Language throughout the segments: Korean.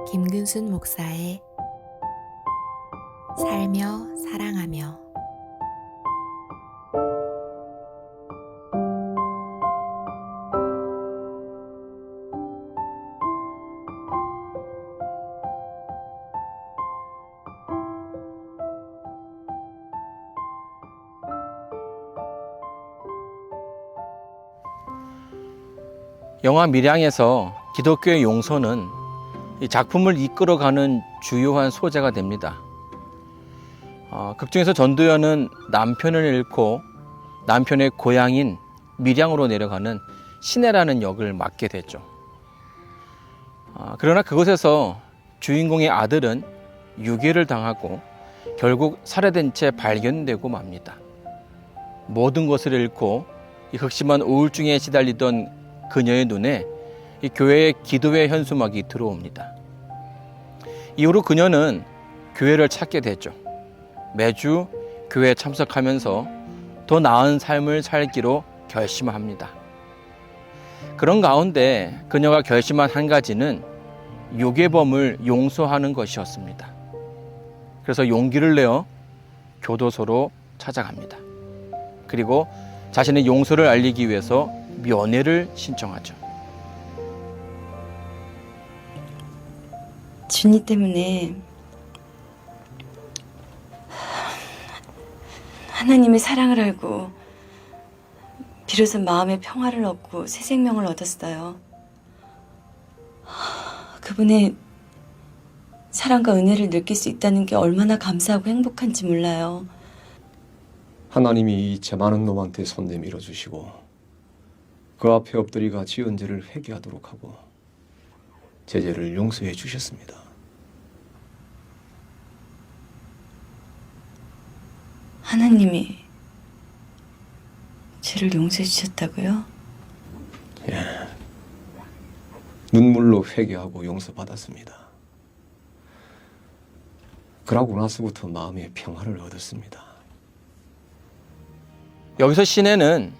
김근순 목사의 살며 사랑하며. 영화 밀양에서 기독교의 용서는 이 작품을 이끌어가는 주요한 소재가 됩니다. 극 중에서 전도연은 남편을 잃고 남편의 고향인 밀양으로 내려가는 시내라는 역을 맡게 되죠. 그러나 그곳에서 주인공의 아들은 유괴를 당하고 결국 살해된 채 발견되고 맙니다. 모든 것을 잃고 이 극심한 우울증에 시달리던 그녀의 눈에 이 교회의 기도회 현수막이 들어옵니다. 이후로 그녀는 교회를 찾게 되죠. 매주 교회에 참석하면서 더 나은 삶을 살기로 결심합니다. 그런 가운데 그녀가 결심한 한 가지는 유괴범을 용서하는 것이었습니다. 그래서 용기를 내어 교도소로 찾아갑니다. 그리고 자신의 용서를 알리기 위해서 면회를 신청하죠. 준이 때문에 하나님의 사랑을 알고 비로소 마음의 평화를 얻고 새 생명을 얻었어요. 그분의 사랑과 은혜를 느낄 수 있다는 게 얼마나 감사하고 행복한지 몰라요. 하나님이 이 죄 많은 놈한테 손 내밀어 주시고 그 앞에 엎드리가 지은 죄를 회개하도록 하고 제 죄를 용서해 주셨습니다. 하나님이 죄를 용서해 주셨다고요? 예. 눈물로 회개하고 용서받았습니다. 그러고 나서부터 마음의 평화를 얻었습니다. 여기서 시내는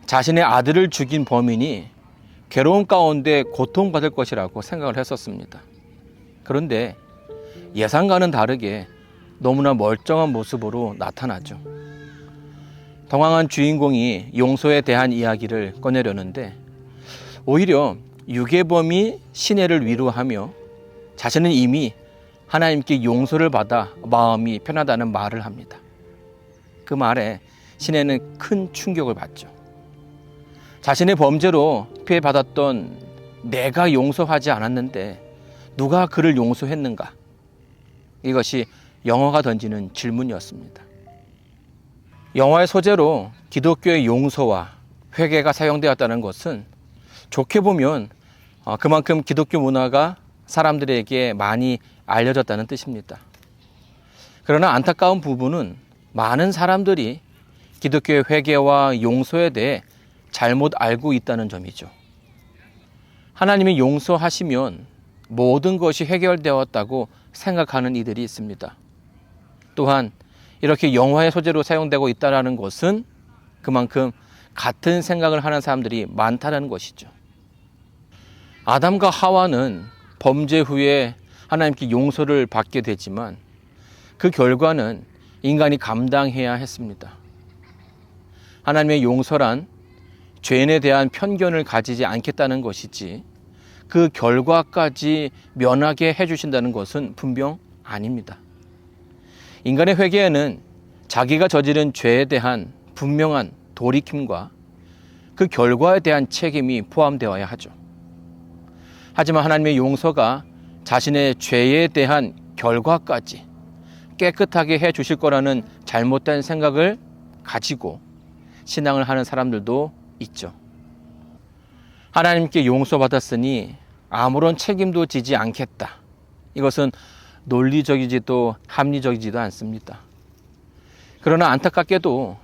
자신의 아들을 죽인 범인이 괴로움 가운데 고통받을 것이라고 생각을 했었습니다. 그런데 예상과는 다르게 너무나 멀쩡한 모습으로 나타나죠. 당황한 주인공이 용서에 대한 이야기를 꺼내려는데 오히려 유괴범이 시내를 위로하며 자신은 이미 하나님께 용서를 받아 마음이 편하다는 말을 합니다. 그 말에 시내는 큰 충격을 받죠. 자신의 범죄로 피해받았던 내가 용서하지 않았는데 누가 그를 용서했는가? 이것이 영화가 던지는 질문이었습니다. 영화의 소재로 기독교의 용서와 회개가 사용되었다는 것은 좋게 보면 그만큼 기독교 문화가 사람들에게 많이 알려졌다는 뜻입니다. 그러나 안타까운 부분은 많은 사람들이 기독교의 회개와 용서에 대해 잘못 알고 있다는 점이죠. 하나님이 용서하시면 모든 것이 해결되었다고 생각하는 이들이 있습니다. 또한 이렇게 영화의 소재로 사용되고 있다는 것은 그만큼 같은 생각을 하는 사람들이 많다는 것이죠. 아담과 하와는 범죄 후에 하나님께 용서를 받게 되지만 그 결과는 인간이 감당해야 했습니다. 하나님의 용서란 죄인에 대한 편견을 가지지 않겠다는 것이지 그 결과까지 면하게 해주신다는 것은 분명 아닙니다. 인간의 회개에는 자기가 저지른 죄에 대한 분명한 돌이킴과 그 결과에 대한 책임이 포함되어야 하죠. 하지만 하나님의 용서가 자신의 죄에 대한 결과까지 깨끗하게 해 주실 거라는 잘못된 생각을 가지고 신앙을 하는 사람들도 있죠. 하나님께 용서받았으니 아무런 책임도 지지 않겠다. 이것은 논리적이지도 합리적이지도 않습니다. 그러나 안타깝게도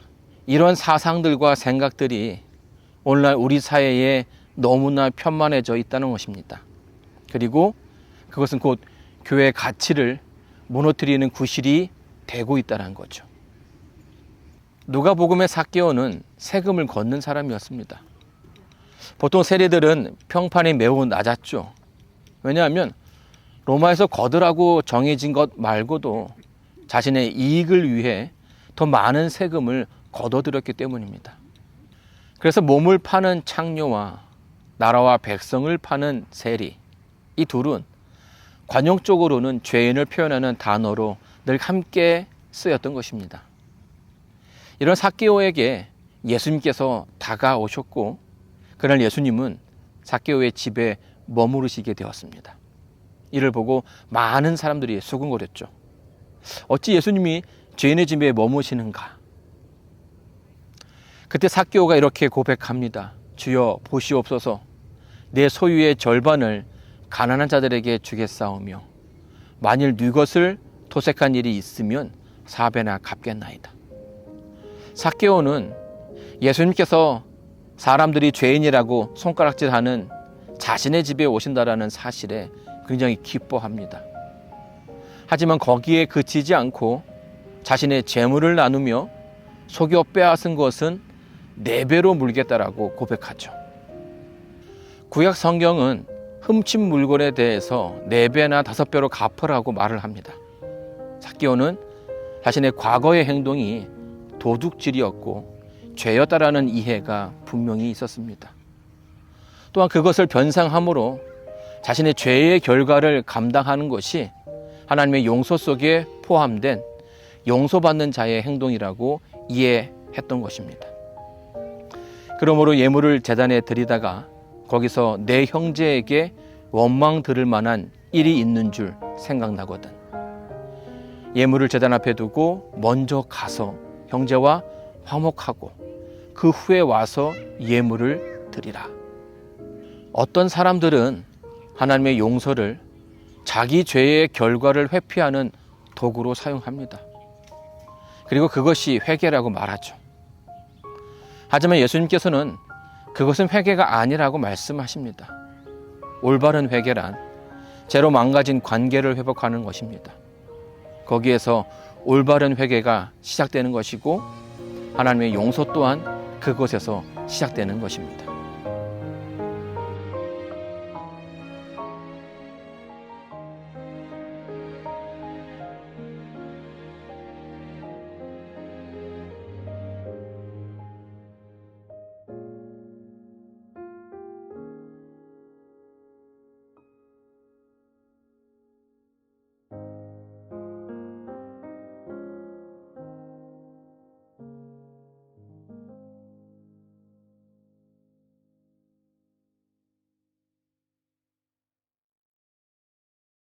이런 사상들과 생각들이 오늘날 우리 사회에 너무나 편만해져 있다는 것입니다. 그리고 그것은 곧 교회의 가치를 무너뜨리는 구실이 되고 있다는 거죠. 누가복음의 삭개오는 세금을 걷는 사람이었습니다. 보통 세리들은 평판이 매우 낮았죠. 왜냐하면 로마에서 거두라고 정해진 것 말고도 자신의 이익을 위해 더 많은 세금을 거둬들였기 때문입니다. 그래서 몸을 파는 창녀와 나라와 백성을 파는 세리, 이 둘은 관용적으로는 죄인을 표현하는 단어로 늘 함께 쓰였던 것입니다. 이런 삭개오에게 예수님께서 다가오셨고 그날 예수님은 삭개오의 집에 머무르시게 되었습니다. 이를 보고 많은 사람들이 수군거렸죠. 어찌 예수님이 죄인의 집에 머무시는가? 그때 삭개오가 이렇게 고백합니다. 주여 보시옵소서, 내 소유의 절반을 가난한 자들에게 주겠사오며 만일 네 것을 토색한 일이 있으면 4배나 갚겠나이다. 삭개오는 예수님께서 사람들이 죄인이라고 손가락질하는 자신의 집에 오신다라는 사실에 굉장히 기뻐합니다. 하지만 거기에 그치지 않고 자신의 재물을 나누며 속여 빼앗은 것은 4배로 물겠다라고 고백하죠. 구약 성경은 훔친 물건에 대해서 4배나 5배로 갚으라고 말을 합니다. 삭개오는 자신의 과거의 행동이 도둑질이었고 죄였다라는 이해가 분명히 있었습니다. 또한 그것을 변상함으로 자신의 죄의 결과를 감당하는 것이 하나님의 용서 속에 포함된 용서받는 자의 행동이라고 이해했던 것입니다. 그러므로 예물을 제단에 드리다가 거기서 내 형제에게 원망 들을 만한 일이 있는 줄 생각나거든 예물을 제단 앞에 두고 먼저 가서 형제와 화목하고 그 후에 와서 예물을 드리라. 어떤 사람들은 하나님의 용서를 자기 죄의 결과를 회피하는 도구로 사용합니다. 그리고 그것이 회개라고 말하죠. 하지만 예수님께서는 그것은 회개가 아니라고 말씀하십니다. 올바른 회개란 죄로 망가진 관계를 회복하는 것입니다. 거기에서 올바른 회개가 시작되는 것이고 하나님의 용서 또한 그것에서 시작되는 것입니다.